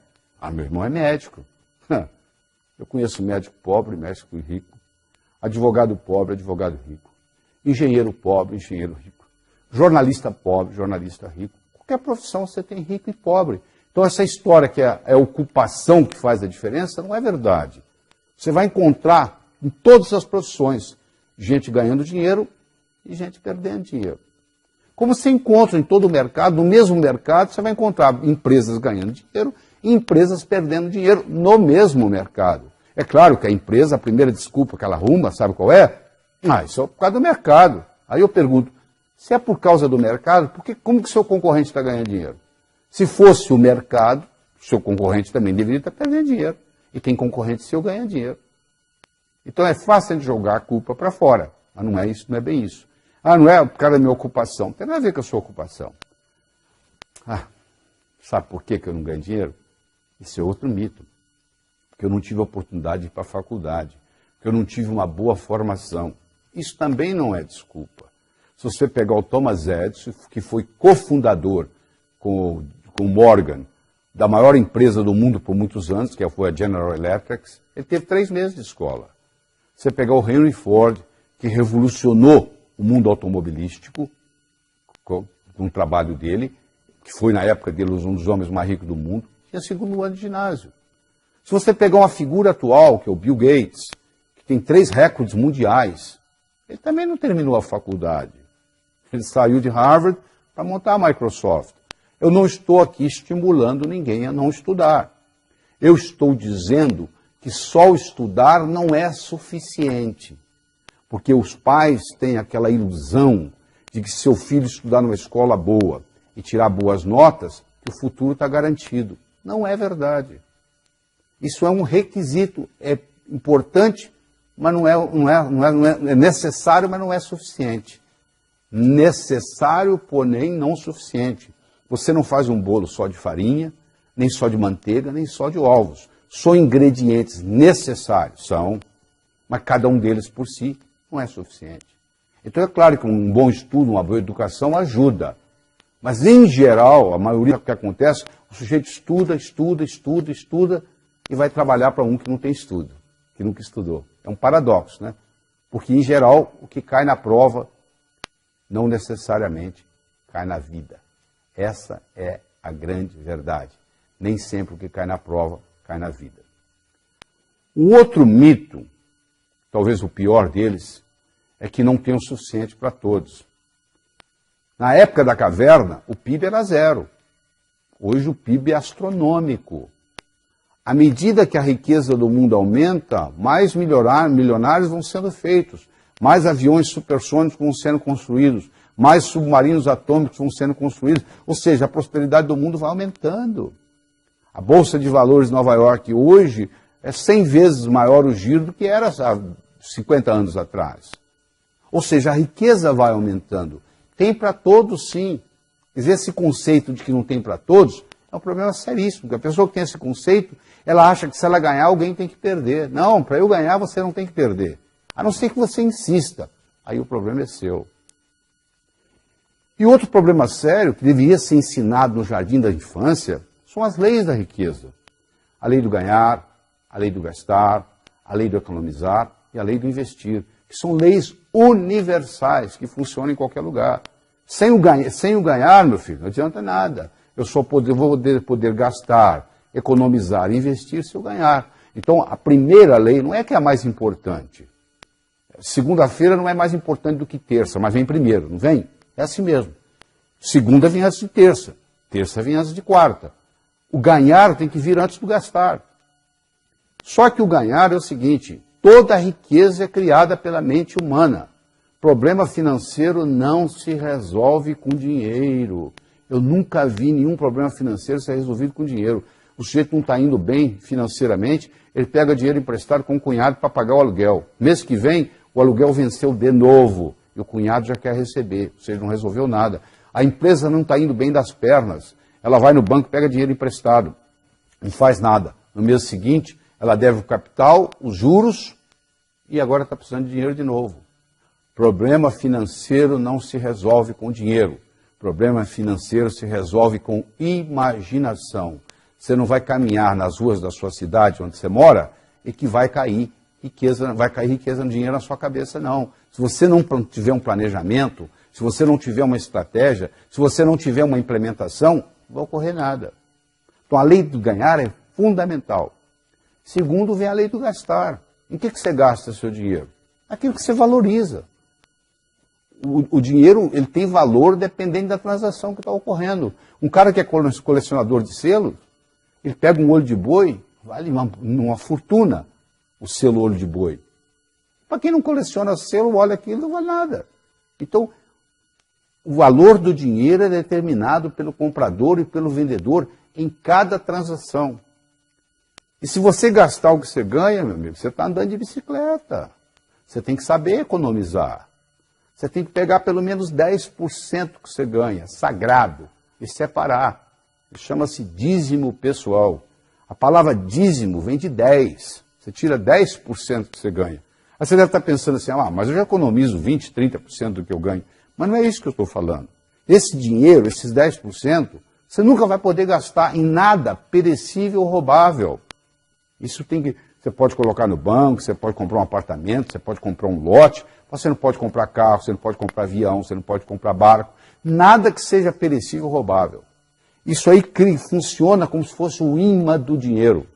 Meu irmão é médico. Eu conheço médico pobre, médico rico. Advogado pobre, advogado rico. Engenheiro pobre, engenheiro rico. Jornalista pobre, jornalista rico. Qualquer profissão você tem rico e pobre. Então essa história que é a ocupação que faz a diferença não é verdade. Você vai encontrar em todas as profissões gente ganhando dinheiro e gente perdendo dinheiro. Como você encontra em todo o mercado, no mesmo mercado, você vai encontrar empresas ganhando dinheiro e empresas perdendo dinheiro no mesmo mercado. É claro que a empresa, a primeira desculpa que ela arruma, sabe qual é? Isso é por causa do mercado. Aí eu pergunto, se é por causa do mercado, como que o seu concorrente está ganhando dinheiro? Se fosse o mercado, o seu concorrente também deveria estar perdendo dinheiro. E tem concorrente seu ganhando dinheiro. Então é fácil de jogar a culpa para fora. Mas não é isso, não é bem isso. Não é por causa da minha ocupação. Não tem nada a ver com a sua ocupação. Sabe por que eu não ganho dinheiro? Isso é outro mito. Porque eu não tive a oportunidade de ir para a faculdade. Porque eu não tive uma boa formação. Isso também não é desculpa. Se você pegar o Thomas Edison, que foi cofundador com o Morgan, da maior empresa do mundo por muitos anos, que foi a General Electric, ele teve 3 meses de escola. Você pegar o Henry Ford, que revolucionou o mundo automobilístico, com o trabalho dele, que foi na época dele um dos homens mais ricos do mundo, tinha segundo ano de ginásio. Se você pegar uma figura atual, que é o Bill Gates, que tem 3 recordes mundiais, ele também não terminou a faculdade. Ele saiu de Harvard para montar a Microsoft. Eu não estou aqui estimulando ninguém a não estudar. Eu estou dizendo que só estudar não é suficiente. Porque os pais têm aquela ilusão de que se seu filho estudar numa escola boa e tirar boas notas, que o futuro está garantido. Não é verdade. Isso é um requisito, é importante, mas não é necessário, mas não é suficiente. Necessário, porém não suficiente. Você não faz um bolo só de farinha, nem só de manteiga, nem só de ovos. São ingredientes necessários, são, mas cada um deles por si não é suficiente. Então é claro que um bom estudo, uma boa educação ajuda. Mas em geral, a maioria do que acontece, o sujeito estuda e vai trabalhar para um que não tem estudo, que nunca estudou. É um paradoxo, né? Porque em geral, o que cai na prova não necessariamente cai na vida. Essa é a grande verdade. Nem sempre o que cai na prova cai na vida. O outro mito, talvez o pior deles, é que não tem o suficiente para todos. Na época da caverna, o PIB era 0. Hoje o PIB é astronômico. À medida que a riqueza do mundo aumenta, mais milionários vão sendo feitos, mais aviões supersônicos vão sendo construídos, mais submarinos atômicos vão sendo construídos, ou seja, a prosperidade do mundo vai aumentando. A Bolsa de Valores de Nova York hoje é 100 vezes maior o giro do que era há 50 anos atrás. Ou seja, a riqueza vai aumentando. Tem para todos, sim. Quer dizer, esse conceito de que não tem para todos é um problema seríssimo, porque a pessoa que tem esse conceito, ela acha que se ela ganhar, alguém tem que perder. Não, para eu ganhar, você não tem que perder. A não ser que você insista. Aí o problema é seu. E outro problema sério, que deveria ser ensinado no jardim da infância, são as leis da riqueza. A lei do ganhar, a lei do gastar, a lei do economizar e a lei do investir, que são leis universais, que funcionam em qualquer lugar. Sem o ganhar, meu filho, não adianta nada. Eu só vou poder gastar, economizar, investir se eu ganhar. Então, a primeira lei não é que é a mais importante. Segunda-feira não é mais importante do que terça, mas vem primeiro, não vem? É assim mesmo. Segunda vem antes de terça, terça vem antes de quarta. O ganhar tem que vir antes do gastar. Só que o ganhar é o seguinte, toda a riqueza é criada pela mente humana. Problema financeiro não se resolve com dinheiro. Eu nunca vi nenhum problema financeiro ser resolvido com dinheiro. O sujeito não está indo bem financeiramente, ele pega dinheiro emprestado com o cunhado para pagar o aluguel. Mês que vem, o aluguel venceu de novo e o cunhado já quer receber, ou seja, não resolveu nada. A empresa não está indo bem das pernas, ela vai no banco, pega dinheiro emprestado, não faz nada. No mês seguinte, ela deve o capital, os juros e agora está precisando de dinheiro de novo. Problema financeiro não se resolve com dinheiro. Problema financeiro se resolve com imaginação. Você não vai caminhar nas ruas da sua cidade onde você mora e que vai cair riqueza no dinheiro na sua cabeça, não. Se você não tiver um planejamento, se você não tiver uma estratégia, se você não tiver uma implementação, não vai ocorrer nada. Então a lei do ganhar é fundamental. Segundo, vem a lei do gastar. Em que você gasta seu dinheiro? Aquilo que você valoriza. O dinheiro ele tem valor dependendo da transação que está ocorrendo. Um cara que é colecionador de selos, ele pega um olho de boi, vale uma fortuna o selo olho de boi. Para quem não coleciona selo, olha aquilo, não vale nada. Então, o valor do dinheiro é determinado pelo comprador e pelo vendedor em cada transação. E se você gastar o que você ganha, meu amigo, você está andando de bicicleta. Você tem que saber economizar. Você tem que pegar pelo menos 10% que você ganha, sagrado, e separar. Chama-se dízimo pessoal. A palavra dízimo vem de 10. Você tira 10% que você ganha. Aí você deve estar pensando assim, mas eu já economizo 20%, 30% do que eu ganho. Mas não é isso que eu estou falando. Esse dinheiro, esses 10%, você nunca vai poder gastar em nada perecível ou roubável. Isso tem que... Você pode colocar no banco, você pode comprar um apartamento, você pode comprar um lote, você não pode comprar carro, você não pode comprar avião, você não pode comprar barco. Nada que seja perecível ou roubável. Isso aí funciona como se fosse o imã do dinheiro.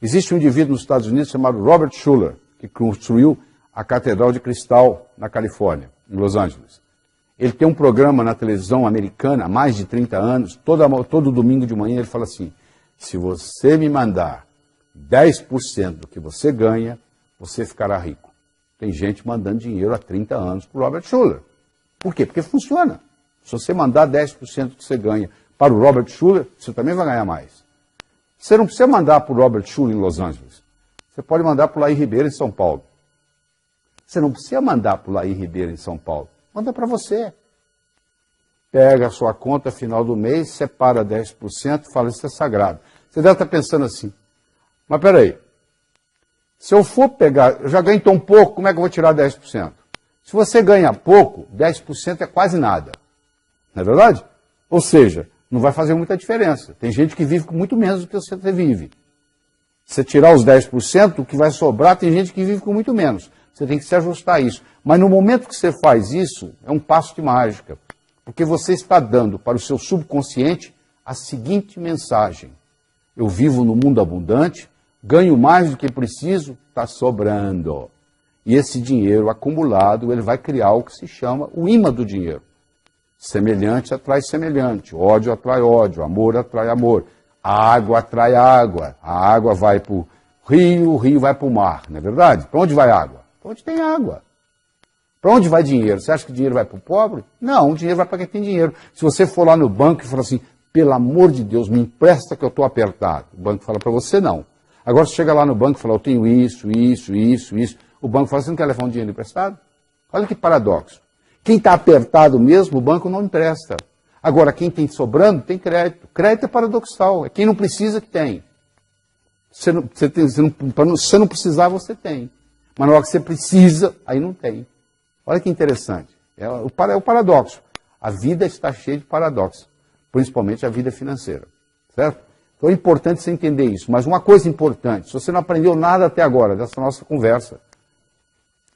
Existe um indivíduo nos Estados Unidos chamado Robert Schuller, que construiu a Catedral de Cristal na Califórnia, em Los Angeles. Ele tem um programa na televisão americana há mais de 30 anos, todo domingo de manhã ele fala assim, se você me mandar 10% do que você ganha, você ficará rico. Tem gente mandando dinheiro há 30 anos para o Robert Schuller. Por quê? Porque funciona. Se você mandar 10% do que você ganha para o Robert Schuller, você também vai ganhar mais. Você não precisa mandar para o Robert Schuller em Los Angeles. Você pode mandar para o Laí Ribeiro em São Paulo. Você não precisa mandar para o Laí Ribeiro em São Paulo. Manda para você. Pega a sua conta final do mês, separa 10% e fala, isso é sagrado. Você deve estar pensando assim, mas peraí, se eu for pegar, eu já ganho tão pouco, como é que eu vou tirar 10%? Se você ganha pouco, 10% é quase nada. Não é verdade? Ou seja, não vai fazer muita diferença. Tem gente que vive com muito menos do que você vive. Se você tirar os 10%, o que vai sobrar, tem gente que vive com muito menos. Você tem que se ajustar a isso. Mas no momento que você faz isso, é um passo de mágica. Porque você está dando para o seu subconsciente a seguinte mensagem. Eu vivo no mundo abundante, ganho mais do que preciso, está sobrando. E esse dinheiro acumulado, ele vai criar o que se chama o imã do dinheiro. Semelhante atrai semelhante, ódio atrai ódio, amor atrai amor, a água atrai água vai para o rio vai para o mar, não é verdade? Para onde vai água? Para onde tem água. Para onde vai dinheiro? Você acha que o dinheiro vai para o pobre? Não, o dinheiro vai para quem tem dinheiro. Se você for lá no banco e falar assim, pelo amor de Deus, me empresta que eu estou apertado. O banco fala para você, não. Agora você chega lá no banco e fala, eu tenho isso. O banco fala, você não quer levar um dinheiro emprestado? Olha que paradoxo. Quem está apertado mesmo, o banco não empresta. Agora, quem tem sobrando, tem crédito. Crédito é paradoxal, é quem não precisa que tem. Você não precisar, você tem. Mas na hora que você precisa, aí não tem. Olha que interessante. É o paradoxo. A vida está cheia de paradoxos, principalmente a vida financeira. Certo? Então é importante você entender isso. Mas uma coisa importante, se você não aprendeu nada até agora dessa nossa conversa,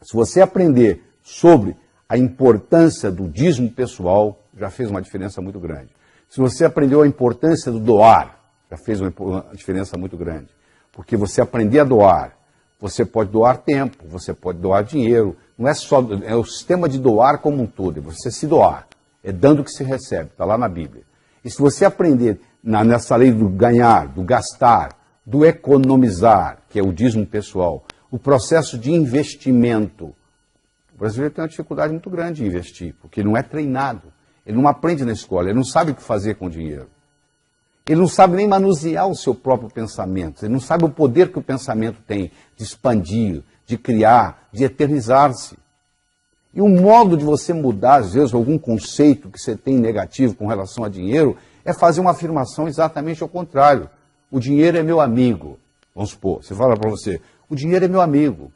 se você aprender sobre a importância do dízimo pessoal, já fez uma diferença muito grande. Se você aprendeu a importância do doar, já fez uma diferença muito grande. Porque você aprender a doar, você pode doar tempo, você pode doar dinheiro. Não é só, é o sistema de doar como um todo, é você se doar. É dando o que se recebe, está lá na Bíblia. E se você aprender nessa lei do ganhar, do gastar, do economizar, que é o dízimo pessoal, o processo de investimento, o brasileiro tem uma dificuldade muito grande em investir, porque ele não é treinado, ele não aprende na escola, ele não sabe o que fazer com o dinheiro. Ele não sabe nem manusear o seu próprio pensamento, ele não sabe o poder que o pensamento tem de expandir, de criar, de eternizar-se. E o modo de você mudar, às vezes, algum conceito que você tem negativo com relação a dinheiro, é fazer uma afirmação exatamente ao contrário. O dinheiro é meu amigo. Vamos supor, você fala para você, o dinheiro é meu amigo.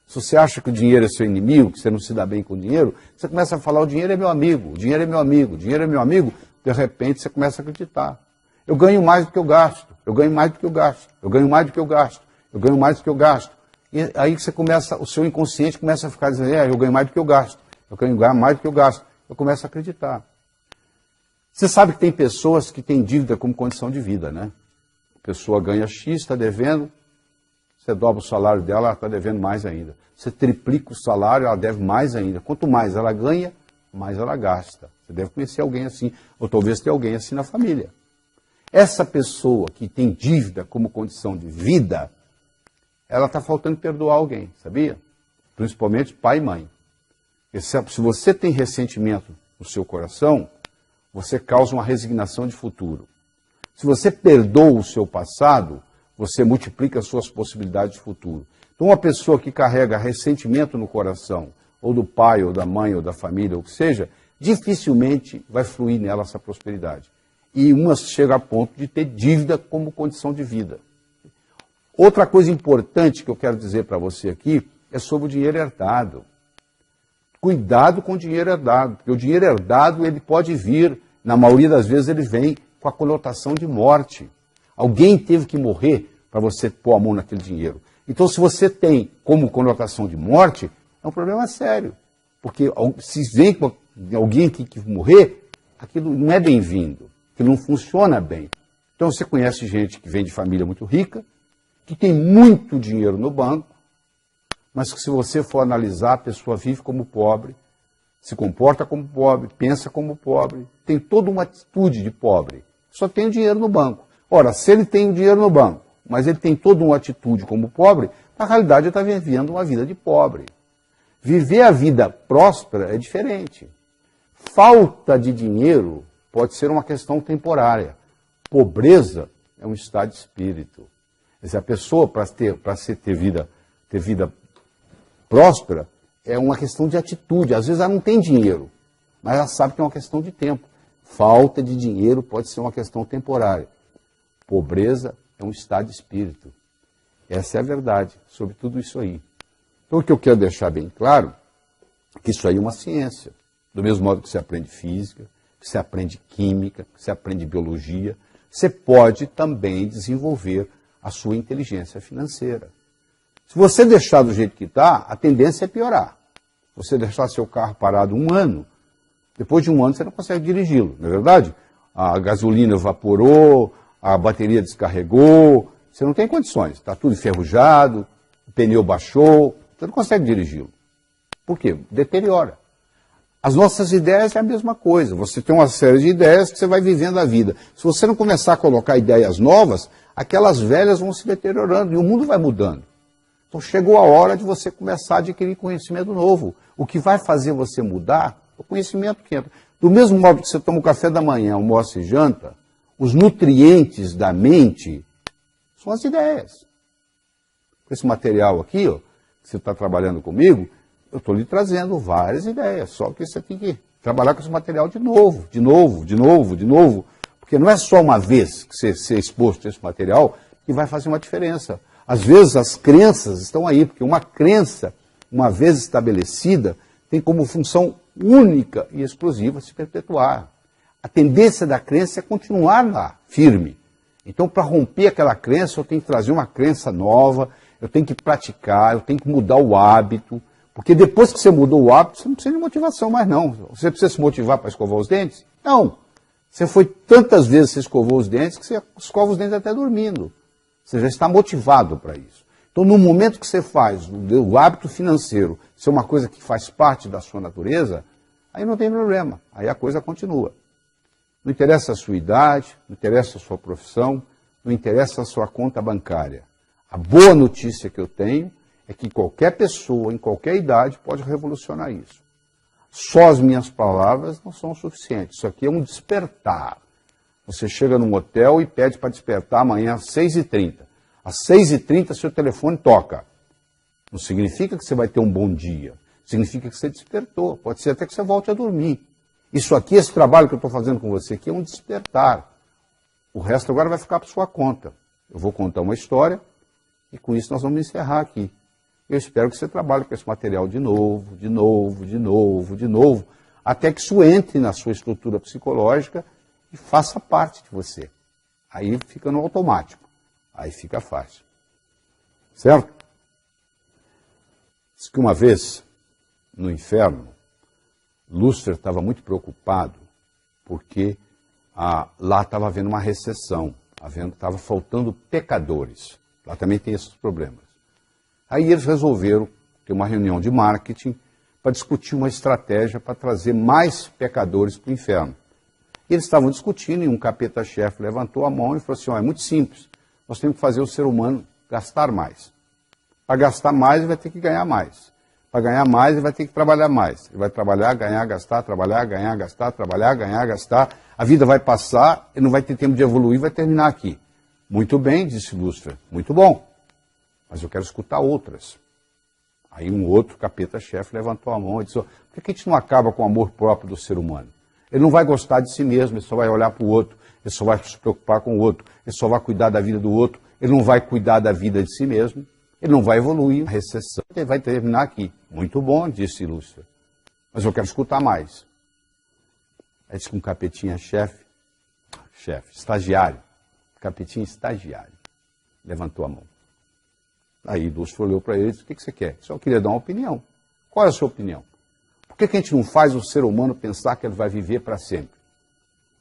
Se você acha que o dinheiro é seu inimigo, que você não se dá bem com o dinheiro, você começa a falar, o dinheiro é meu amigo, o dinheiro é meu amigo, o dinheiro é meu amigo, de repente você começa a acreditar. Eu ganho mais do que eu gasto, eu ganho mais do que eu gasto, eu ganho mais do que eu gasto, eu ganho mais do que eu gasto. E aí você começa, o seu inconsciente começa a ficar dizendo, eu ganho mais do que eu gasto, eu ganho mais do que eu gasto. Eu começo a acreditar. Você sabe que tem pessoas que têm dívida como condição de vida, né? A pessoa ganha X, está devendo, você dobra o salário dela, ela está devendo mais ainda. Você triplica o salário, ela deve mais ainda. Quanto mais ela ganha, mais ela gasta. Você deve conhecer alguém assim, ou talvez ter alguém assim na família. Essa pessoa que tem dívida como condição de vida, ela está faltando perdoar alguém, sabia? Principalmente pai e mãe. Se você tem ressentimento no seu coração, você causa uma resignação de futuro. Se você perdoa o seu passado, você multiplica as suas possibilidades de futuro. Então, uma pessoa que carrega ressentimento no coração, ou do pai, ou da mãe, ou da família, ou o que seja, dificilmente vai fluir nela essa prosperidade. E uma chega a ponto de ter dívida como condição de vida. Outra coisa importante que eu quero dizer para você aqui é sobre o dinheiro herdado. Cuidado com o dinheiro herdado, porque o dinheiro herdado ele pode vir, na maioria das vezes ele vem com a conotação de morte. Alguém teve que morrer para você pôr a mão naquele dinheiro. Então, se você tem como conotação de morte, é um problema sério. Porque se vem com alguém que tem que morrer, aquilo não é bem-vindo. que não funciona bem. Então você conhece gente que vem de família muito rica, que tem muito dinheiro no banco, mas que se você for analisar, a pessoa vive como pobre, se comporta como pobre, pensa como pobre, tem toda uma atitude de pobre, só tem o dinheiro no banco. Ora, se ele tem o dinheiro no banco, mas ele tem toda uma atitude como pobre, na realidade ele está vivendo uma vida de pobre. Viver a vida próspera é diferente. Falta de dinheiro pode ser uma questão temporária. Pobreza é um estado de espírito. Quer dizer, a pessoa, para ter vida próspera, é uma questão de atitude. Às vezes ela não tem dinheiro, mas ela sabe que é uma questão de tempo. Falta de dinheiro pode ser uma questão temporária. Pobreza é um estado de espírito. Essa é a verdade sobre tudo isso aí. Então, o que eu quero deixar bem claro é que isso aí é uma ciência. Do mesmo modo que você aprende física, que você aprende química, que você aprende biologia, você pode também desenvolver a sua inteligência financeira. Se você deixar do jeito que está, a tendência é piorar. Se você deixar seu carro parado um ano, depois de um ano você não consegue dirigi-lo, não é verdade? A gasolina evaporou, a bateria descarregou, você não tem condições, está tudo enferrujado, o pneu baixou, você não consegue dirigi-lo. Por quê? Deteriora. As nossas ideias é a mesma coisa. Você tem uma série de ideias que você vai vivendo a vida. Se você não começar a colocar ideias novas, aquelas velhas vão se deteriorando e o mundo vai mudando. Então chegou a hora de você começar a adquirir conhecimento novo. O que vai fazer você mudar é o conhecimento que entra. Do mesmo modo que você toma o café da manhã, almoça e janta, os nutrientes da mente são as ideias. Com esse material aqui, ó, que você está trabalhando comigo, eu estou lhe trazendo várias ideias, só que você tem que trabalhar com esse material de novo, porque não é só uma vez que você ser exposto a esse material que vai fazer uma diferença. Às vezes as crenças estão aí, porque uma crença, uma vez estabelecida, tem como função única e exclusiva se perpetuar. A tendência da crença é continuar lá, firme. Então, para romper aquela crença, eu tenho que trazer uma crença nova, eu tenho que praticar, eu tenho que mudar o hábito, porque depois que você mudou o hábito, você não precisa de motivação mais não. Você precisa se motivar para escovar os dentes? Não. Você foi tantas vezes que você escovou os dentes que você escova os dentes até dormindo. Você já está motivado para isso. Então, no momento que você faz o hábito financeiro ser uma coisa que faz parte da sua natureza, aí não tem problema, aí a coisa continua. Não interessa a sua idade, não interessa a sua profissão, não interessa a sua conta bancária. A boa notícia que eu tenho é que qualquer pessoa, em qualquer idade, pode revolucionar isso. Só as minhas palavras não são suficientes. Isso aqui é um despertar. Você chega num hotel e pede para despertar amanhã às 6h30. Às 6h30 seu telefone toca. Não significa que você vai ter um bom dia. Significa que você despertou. Pode ser até que você volte a dormir. Isso aqui, esse trabalho que eu estou fazendo com você aqui é um despertar. O resto agora vai ficar por sua conta. Eu vou contar uma história e com isso nós vamos encerrar aqui. Eu espero que você trabalhe com esse material de novo, até que isso entre na sua estrutura psicológica e faça parte de você. Aí fica no automático. Aí fica fácil. Certo? Diz que uma vez, no inferno, Lúcifer estava muito preocupado porque lá estava havendo uma recessão, estava faltando pecadores. Lá também tem esses problemas. Aí eles resolveram ter uma reunião de marketing para discutir uma estratégia para trazer mais pecadores para o inferno. E eles estavam discutindo e um capeta-chefe levantou a mão e falou assim, é muito simples, nós temos que fazer o ser humano gastar mais. Para gastar mais, ele vai ter que ganhar mais. Para ganhar mais, ele vai ter que trabalhar mais. Ele vai trabalhar, ganhar, gastar, trabalhar, ganhar, gastar, trabalhar, ganhar, gastar. A vida vai passar, ele não vai ter tempo de evoluir, vai terminar aqui. Muito bem, disse Lúcifer, muito bom. Mas eu quero escutar outras. Aí um outro capeta-chefe levantou a mão e disse, por que a gente não acaba com o amor próprio do ser humano? Ele não vai gostar de si mesmo, ele só vai olhar para o outro, ele só vai se preocupar com o outro, ele só vai cuidar da vida do outro, ele não vai cuidar da vida de si mesmo, ele não vai evoluir, a recessão ele vai terminar aqui. Muito bom, disse Lúcifer, mas eu quero escutar mais. Aí disse que um capetinha-chefe, estagiário, capetinha estagiário, levantou a mão. Aí Lúcifer olhou para ele e disse, o que você quer? Só queria dar uma opinião. Qual é a sua opinião? Por que a gente não faz o ser humano pensar que ele vai viver para sempre?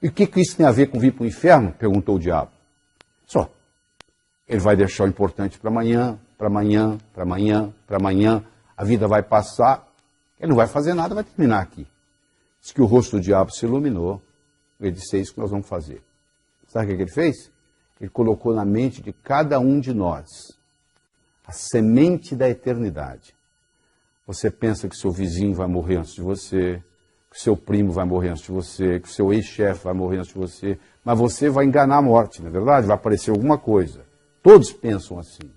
E o que isso tem a ver com vir para o inferno? Perguntou o diabo. Só. Ele vai deixar o importante para amanhã, para amanhã, para amanhã, para amanhã. A vida vai passar, ele não vai fazer nada, vai terminar aqui. Diz que o rosto do diabo se iluminou. Ele disse, é isso que nós vamos fazer. Sabe o que ele fez? Ele colocou na mente de cada um de nós a semente da eternidade. Você pensa que seu vizinho vai morrer antes de você, que seu primo vai morrer antes de você, que seu ex-chefe vai morrer antes de você, mas você vai enganar a morte, não é verdade? Vai aparecer alguma coisa. Todos pensam assim.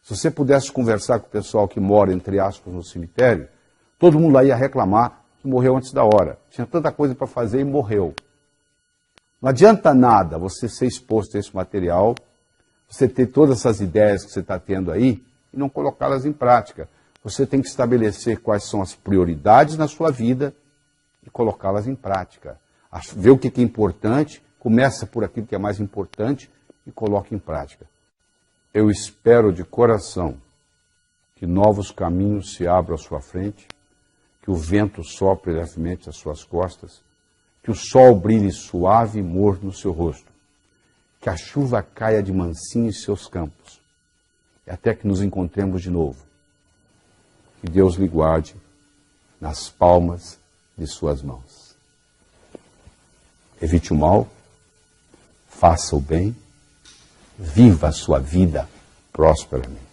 Se você pudesse conversar com o pessoal que mora, entre aspas, no cemitério, todo mundo lá ia reclamar que morreu antes da hora. Tinha tanta coisa para fazer e morreu. Não adianta nada você ser exposto a esse material, você ter todas essas ideias que você está tendo aí e não colocá-las em prática. Você tem que estabelecer quais são as prioridades na sua vida e colocá-las em prática. Ver o que é importante, começa por aquilo que é mais importante e coloca em prática. Eu espero de coração que novos caminhos se abram à sua frente, que o vento sopre levemente às suas costas, que o sol brilhe suave e morno no seu rosto, que a chuva caia de mansinho em seus campos, e até que nos encontremos de novo. Que Deus lhe guarde nas palmas de suas mãos. Evite o mal, faça o bem, viva a sua vida prosperamente.